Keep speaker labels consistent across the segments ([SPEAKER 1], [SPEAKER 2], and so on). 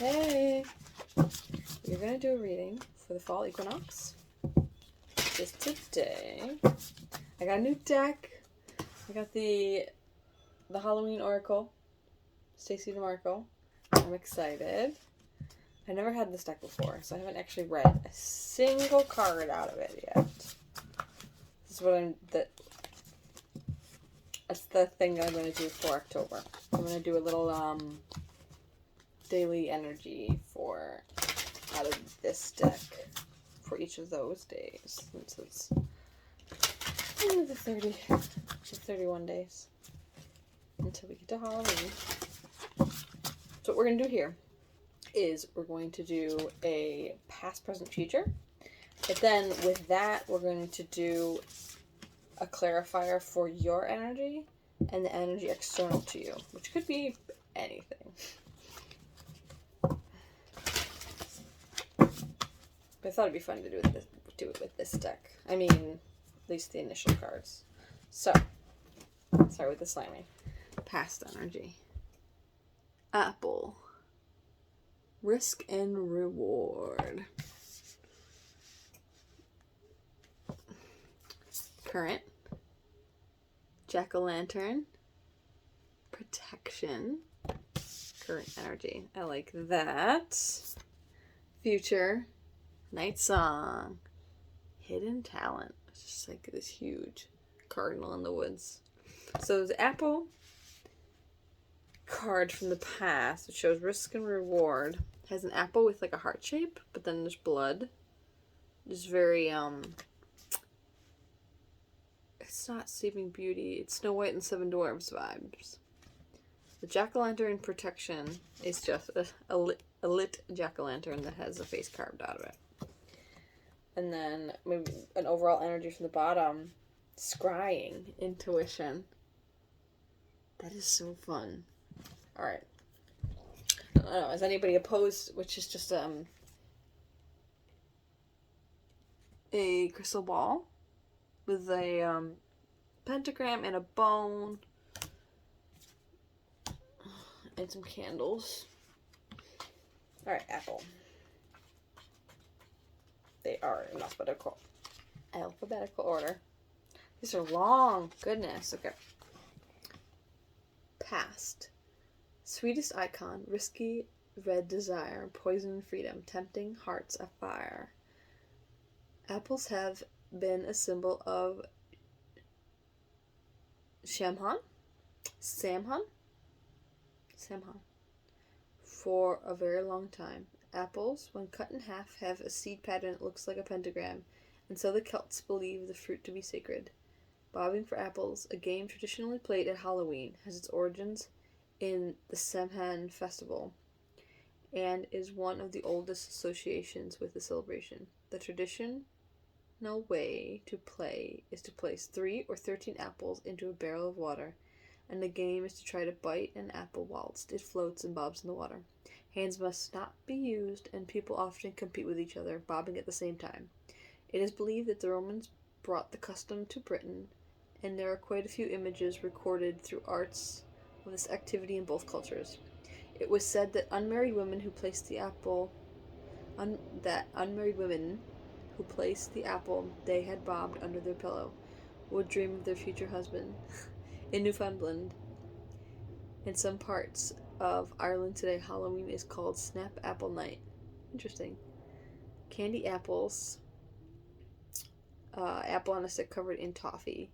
[SPEAKER 1] Hey! We're going to do a reading for the fall equinox. Just today. I got a new deck. I got the Halloween Oracle. Stacey DeMarco. I'm excited. I never had this deck before, so I haven't actually read a single card out of it yet. This is what that's the thing I'm going to do for October. I'm going to do a little daily energy out of this deck for each of those days, since it's the 31 days until we get to Halloween. So what we're going to do here is we're going to do a past, present, future. But then with that, we're going to do a clarifier for your energy and the energy external to you, which could be anything. But I thought it'd be fun to do it with this deck. I mean, at least the initial cards. So, start with the slimy. Past energy. Apple. Risk and reward. Current. Jack-o'-lantern. Protection. Current energy. I like that. Future. Night song. Hidden talent. It's just like this huge cardinal in the woods. So the apple card from the past, it shows risk and reward. It has an apple with like a heart shape, but then there's blood. It's very it's not Sleeping Beauty, it's Snow White and the Seven Dwarfs vibes. The jack-o'-lantern protection is just a lit jack-o'-lantern that has a face carved out of it. And then maybe an overall energy from the bottom. Scrying. Intuition. That is so fun. Alright. I don't know. Is anybody opposed? Which is just a crystal ball with a pentagram and a bone and some candles. Alright, apple. They are in alphabetical order. These are long. Goodness. Okay. Past. Sweetest icon. Risky red desire. Poison freedom. Tempting hearts afire. Apples have been a symbol of Samhain for a very long time. Apples, when cut in half, have a seed pattern that looks like a pentagram, and so the Celts believe the fruit to be sacred. Bobbing for apples, a game traditionally played at Halloween, has its origins in the Samhain festival, and is one of the oldest associations with the celebration. The traditional way to play is to place 3 or 13 apples into a barrel of water, and the game is to try to bite an apple whilst it floats and bobs in the water. Hands must not be used, and people often compete with each other, bobbing at the same time. It is believed that the Romans brought the custom to Britain, and there are quite a few images recorded through arts of this activity in both cultures. It was said that unmarried women who placed the apple they had bobbed under their pillow would dream of their future husband. In Newfoundland, in some parts of Ireland today, Halloween is called Snap Apple Night. Interesting. Candy apples. Apple on a stick covered in toffee.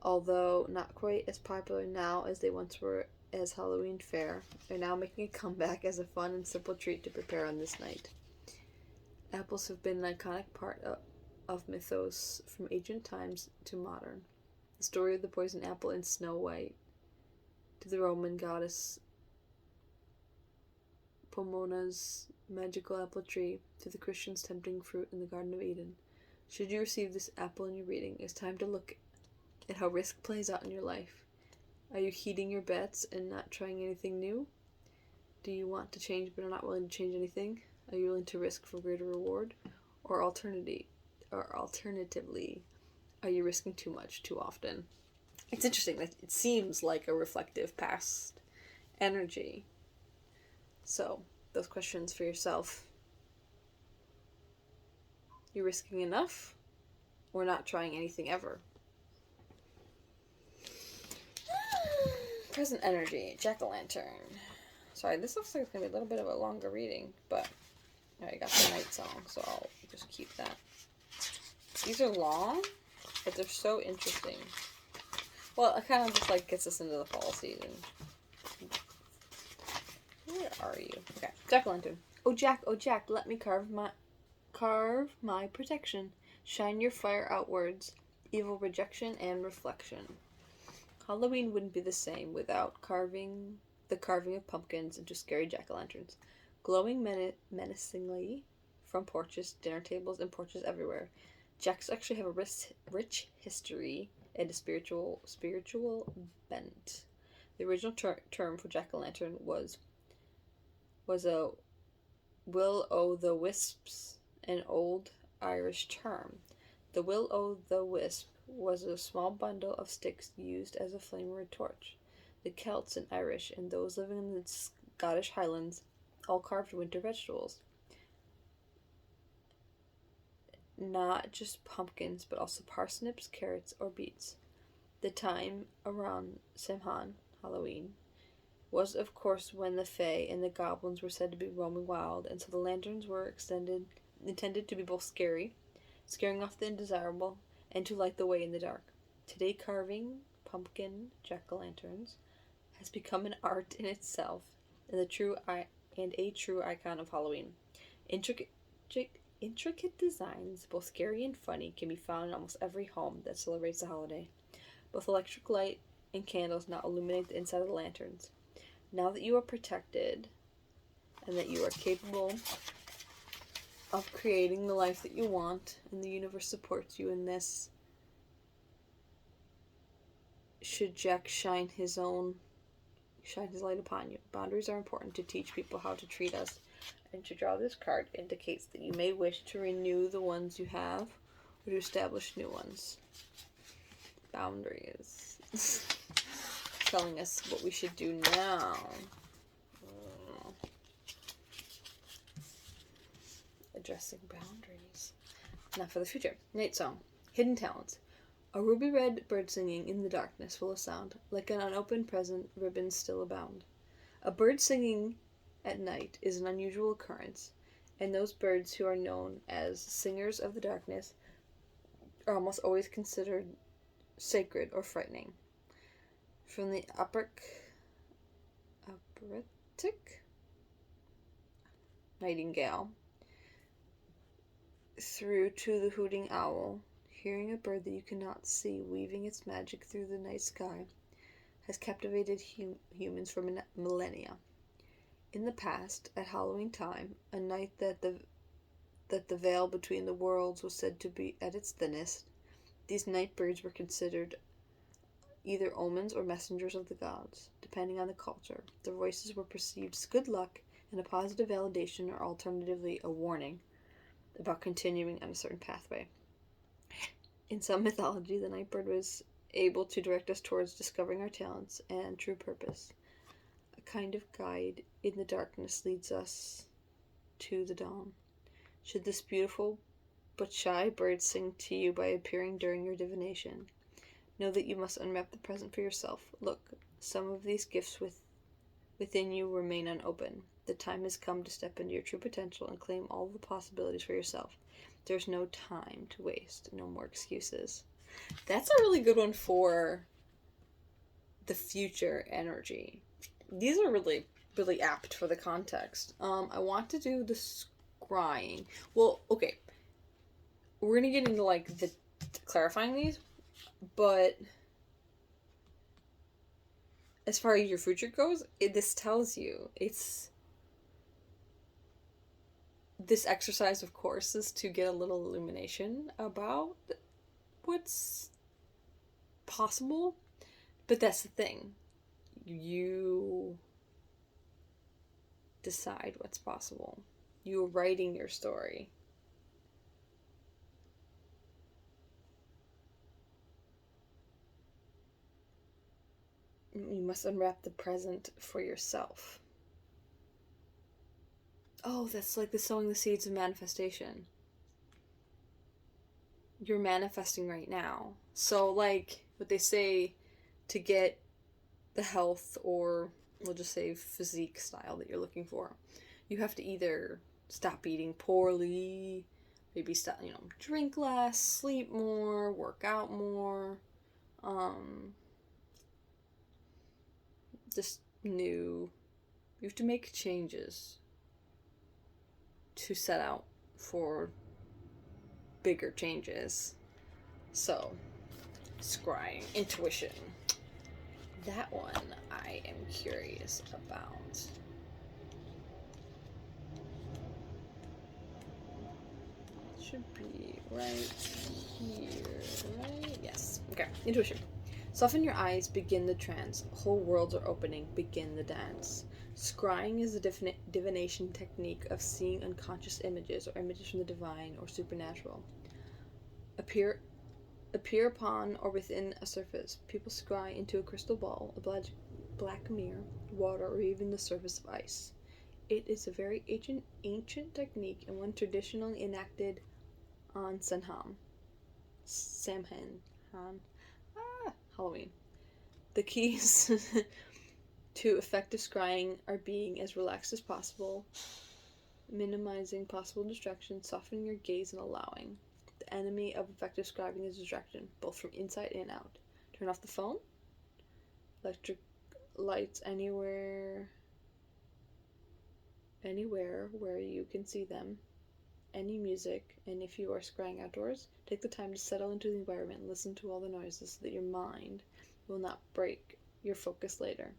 [SPEAKER 1] Although not quite as popular now as they once were as Halloween fare, they're now making a comeback as a fun and simple treat to prepare on this night. Apples have been an iconic part of mythos from ancient times to modern. The story of the poison apple in Snow White, to the Roman goddess Pomona's magical apple tree, to the Christians' tempting fruit in the Garden of Eden. Should you receive this apple in your reading, it's time to look at how risk plays out in your life. Are you heeding your bets and not trying anything new? Do you want to change but are not willing to change anything? Are you willing to risk for greater reward? Or alternatively, are you risking too much too often? It's interesting that it seems like a reflective past energy. So, those questions for yourself. You're risking enough or not trying anything ever. Present energy, jack-o'-lantern. Sorry, this looks like it's going to be a little bit of a longer reading, but I got the night song, so I'll just keep that. These are long, but they're so interesting. Well, it kind of just like gets us into the fall season. Where are you? Okay, jack-o'-lantern. Oh Jack, let me carve my protection. Shine your fire outwards, evil rejection and reflection. Halloween wouldn't be the same without the carving of pumpkins into scary jack-o'-lanterns, glowing menacingly from porches, dinner tables, and porches everywhere. Jacks actually have a rich history and a spiritual bent. The original term for jack-o'-lantern was a will-o'-the-wisps, an old Irish term. The will-o'-the-wisp was a small bundle of sticks used as a flame or a torch. The Celts and Irish and those living in the Scottish Highlands all carved winter vegetables. Not just pumpkins, but also parsnips, carrots, or beets. The time around Samhain, Halloween, was of course when the Fae and the goblins were said to be roaming wild, and so the lanterns were intended to be both scaring off the undesirable, and to light the way in the dark. Today, carving pumpkin jack-o'-lanterns has become an art in itself, and a true icon of Halloween. Intricate designs, both scary and funny, can be found in almost every home that celebrates the holiday. Both electric light and candles now illuminate the inside of the lanterns. Now that you are protected, and that you are capable of creating the life that you want, and the universe supports you in this, should Jack shine his light upon you. Boundaries are important to teach people how to treat us, and to draw this card indicates that you may wish to renew the ones you have, or to establish new ones. Boundaries. Telling us what we should do now. Addressing boundaries. Now for the future. Night song. Hidden talents. A ruby red bird singing in the darkness full of sound. Like an unopened present, ribbons still abound. A bird singing at night is an unusual occurrence, and those birds who are known as singers of the darkness are almost always considered sacred or frightening. From the operatic nightingale through to the hooting owl, hearing a bird that you cannot see weaving its magic through the night sky has captivated humans for millennia. In the past, at Halloween time, a night that the veil between the worlds was said to be at its thinnest, these night birds were considered either omens or messengers of the gods, depending on the culture. Their voices were perceived as good luck and a positive validation, or alternatively a warning about continuing on a certain pathway. In some mythology, the night bird was able to direct us towards discovering our talents and true purpose. A kind of guide in the darkness leads us to the dawn. Should this beautiful but shy bird sing to you by appearing during your divination, know that you must unwrap the present for yourself. Look, some of these gifts within you remain unopened. The time has come to step into your true potential and claim all the possibilities for yourself. There's no time to waste. No more excuses. That's a really good one for the future energy. These are really, really apt for the context. I want to do the scrying. Well, okay. We're going to get into, like, the clarifying these. But as far as your future goes, this tells you this exercise, of course, is to get a little illumination about what's possible. But that's the thing. You decide what's possible. You're writing your story. You must unwrap the present for yourself. Oh, that's like the sowing the seeds of manifestation. You're manifesting right now. So, like, what they say to get the health, or we'll just say physique style that you're looking for, you have to either stop eating poorly, maybe stop, drink less, sleep more, work out more, um, just new. You have to make changes to set out for bigger changes. So, scrying, intuition. That one I am curious about. Should be right here, right? Yes. Okay, intuition. Soften your eyes, begin the trance. Whole worlds are opening, begin the dance. Scrying is a divination technique of seeing unconscious images or images from the divine or supernatural. Appear upon or within a surface. People scry into a crystal ball, a black mirror, water, or even the surface of ice. It is a very ancient technique and one traditionally enacted on Samhain, Halloween. The keys to effective scrying are being as relaxed as possible, minimizing possible distractions, softening your gaze, and allowing. The enemy of effective scribing is distraction, both from inside and out. Turn off the phone, electric lights anywhere where you can see them, any music, and if you are scrying outdoors, take the time to settle into the environment and listen to all the noises so that your mind will not break your focus later.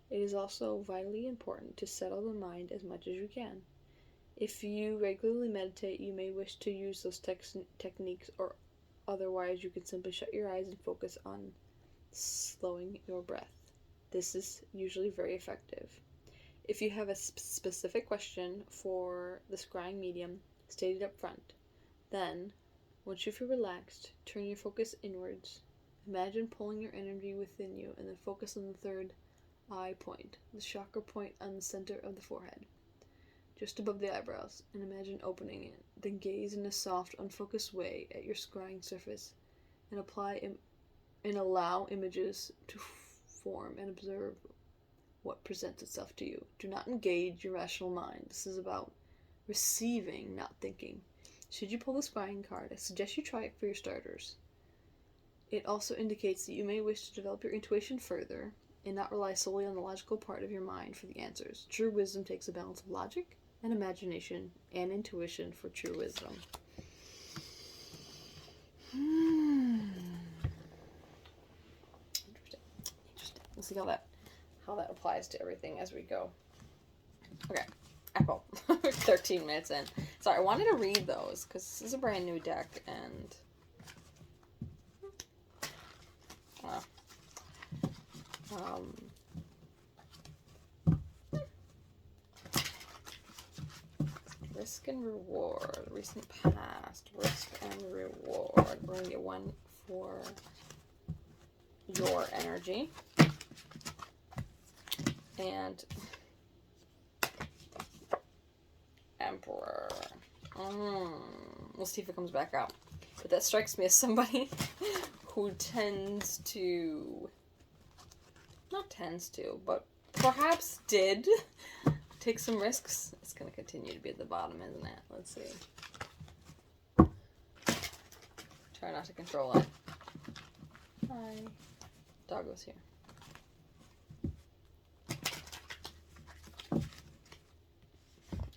[SPEAKER 1] It is also vitally important to settle the mind as much as you can. If you regularly meditate, you may wish to use those techniques, or otherwise you can simply shut your eyes and focus on slowing your breath. This is usually very effective. If you have a specific question for the scrying medium, state it up front. Then, once you feel relaxed, turn your focus inwards. Imagine pulling your energy within you and then focus on the third eye point, the chakra point on the center of the forehead, just above the eyebrows, and imagine opening it. Then gaze in a soft, unfocused way at your scrying surface and allow images to form and observe what presents itself to you. Do not engage your rational mind. This is about receiving, not thinking. Should you pull the scrying card, I suggest you try it for your starters. It also indicates that you may wish to develop your intuition further and not rely solely on the logical part of your mind for the answers. True wisdom takes a balance of logic and imagination and intuition for true wisdom. Interesting. Let's see how that applies to everything as we go. Okay, Apple. 13 minutes in. Sorry, I wanted to read those because this is a brand new deck and risk and reward, recent past, risk and reward. We're going to get one for your energy. And Emperor. We'll see if it comes back out. But that strikes me as somebody who but perhaps did take some risks. It's going to continue to be at the bottom, isn't it? Let's see. Try not to control it. Hi. Doggo's here.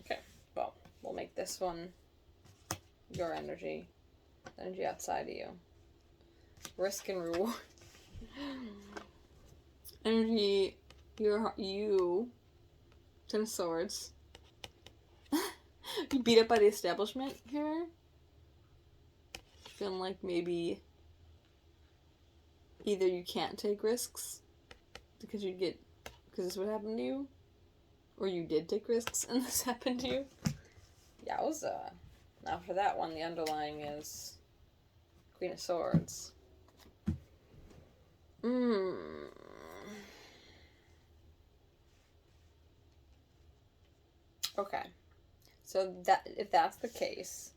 [SPEAKER 1] Okay, well, we'll make this one your energy outside of you. Risk and reward. Energy, you, Ten of Swords. You beat up by the establishment here. Feeling like maybe either you can't take risks because this would happen to you, or you did take risks and this happened to you. Yowza. Now for that one, the underlying is Queen of Swords. Okay. So that if that's the case,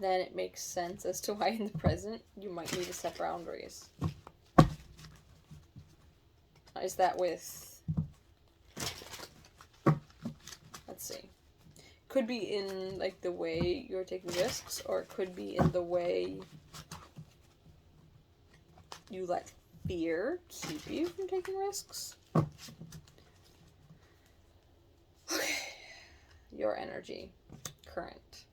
[SPEAKER 1] then it makes sense as to why in the present you might need to set boundaries. Is that with... Let's see. Could be in, like, the way you're taking risks, or it could be in the way you let fear keep you from taking risks. Okay. Your energy. Current.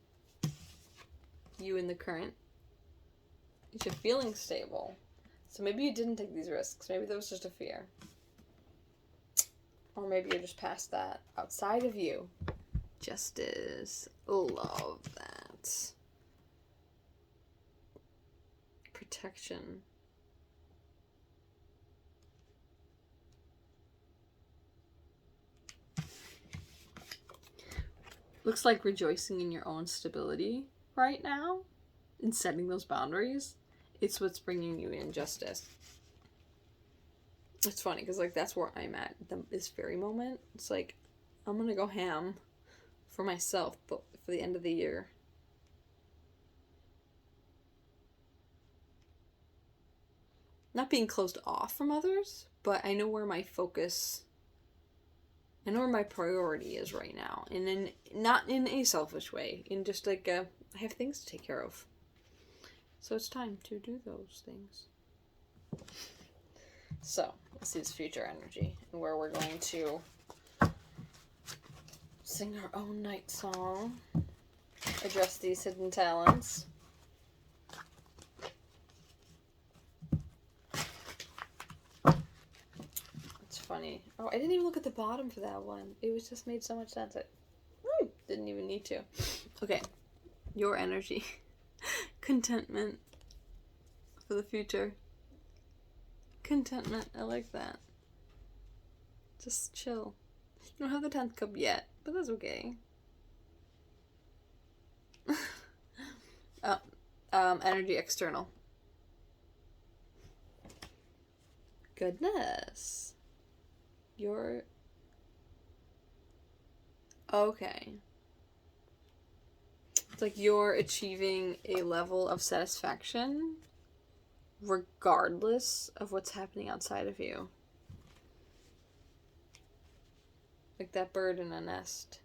[SPEAKER 1] You in the current. You're feeling stable. So maybe you didn't take these risks. Maybe that was just a fear. Or maybe you're just past that. Outside of you. Justice. Love that. Protection. Looks like rejoicing in your own stability right now and setting those boundaries. It's what's bringing you in justice. It's funny because, like, that's where I'm at this very moment. It's like, I'm gonna go ham for myself, but for the end of the year. Not being closed off from others, but I know where my focus... I know where my priority is right now. And not in a selfish way. In just like, I have things to take care of. So it's time to do those things. So, this is future energy. And where we're going to sing our own night song. Address these hidden talents. Funny. Oh, I didn't even look at the bottom for that one. It was just made so much sense. Didn't even need to. Okay. Your energy. Contentment. For the future. Contentment. I like that. Just chill. You don't have the 10th cup yet, but that's okay. Energy external. Goodness. You're... Okay. It's like you're achieving a level of satisfaction regardless of what's happening outside of you. Like that bird in a nest.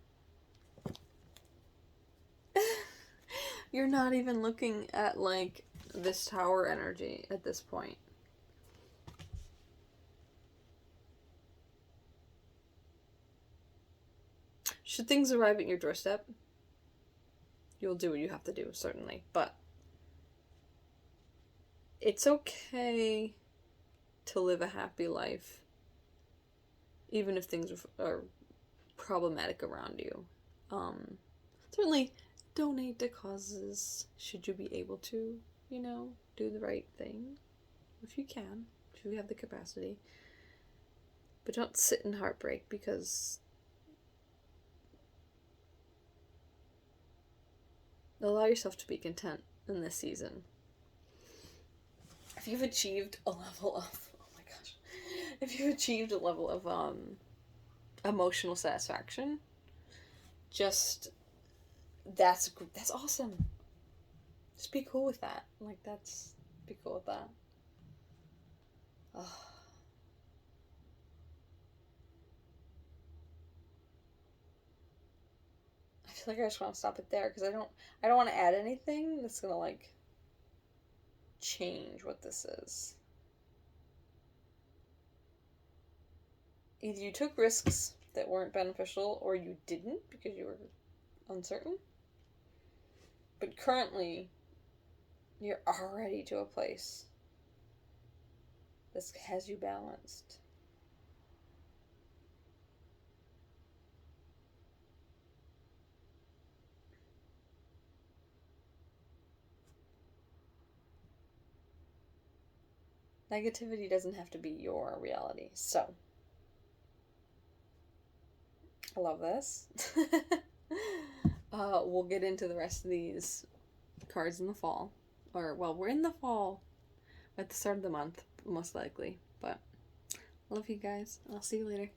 [SPEAKER 1] You're not even looking at, like, this tower energy at this point. Should things arrive at your doorstep, you'll do what you have to do, certainly. But it's okay to live a happy life, even if things are problematic around you. Certainly donate to causes, should you be able to, do the right thing, if you can, if you have the capacity. But don't sit in heartbreak, because allow yourself to be content in this season. If you've achieved a level of, if you've achieved a level of emotional satisfaction, just that's awesome. Just be cool with that. Be cool with that. Oh. I feel like I just want to stop it there, because I don't want to add anything that's gonna, like, change what this is. Either you took risks that weren't beneficial, or you didn't because you were uncertain. But currently, you're already to a place that has you balanced. Negativity doesn't have to be your reality. So, I love this. We'll get into the rest of these cards in the fall. Or, well, we're in the fall at the start of the month, most likely. But, love you guys. I'll see you later.